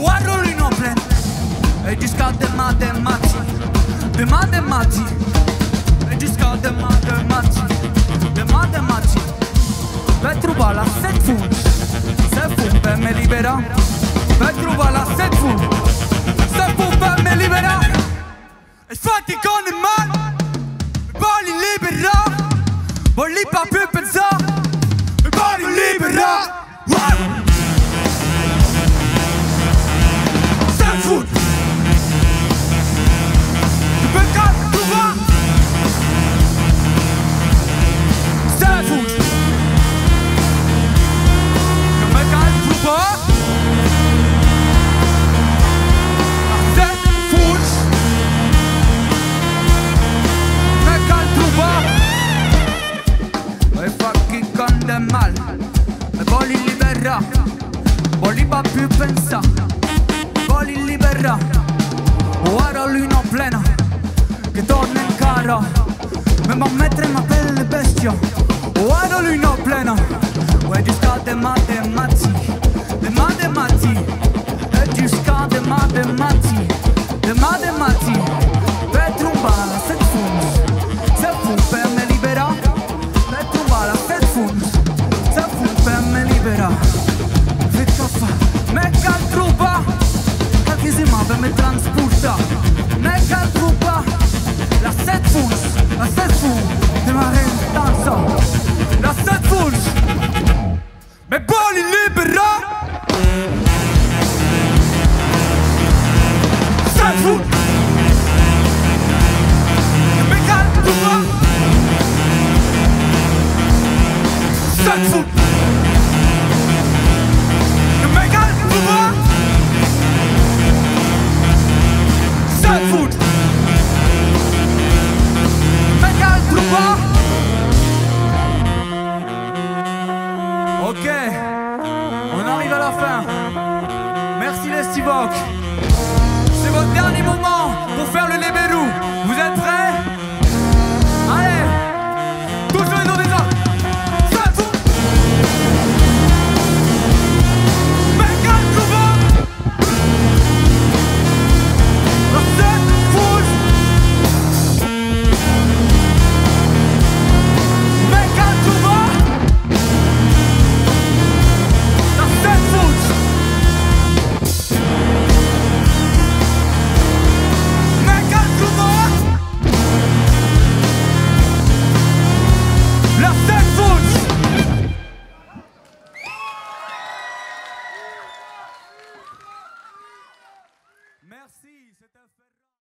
Guarrolino pleno e disca de matematici, de matematici, e disca de matematici, de matematici. Per trovare la set fun per me libera. Per trovare la set fun per me libera. E fatti con il male, voglio libera, voglio pas più pensare, voglio libera. Set fun. Per caso tu va. Set fun. Per caso tu va. E fa chi canta mal, e voglio liberare, voglio pas più pensare, voglio liberare. Guarda lui non plena, che torna in cara, mi va a mettere una pelle bestia. Guarda lui non plena, vuoi discate matematici, de matematici, e discate matematici, de matematici, per trombare se fu per me libera, per trovare la set fu per me libera. Fecca fa, me cal truba, che si ma per me transporta, me cal truba, la set fu, te ma danza, la set fu, me voglio libera. Set fu. Set foot. You make out the war. Set foot. You make out the war. Ok, on arrive à la fin. Merci les Stivox. C'est votre dernier moment pour faire le libéraux.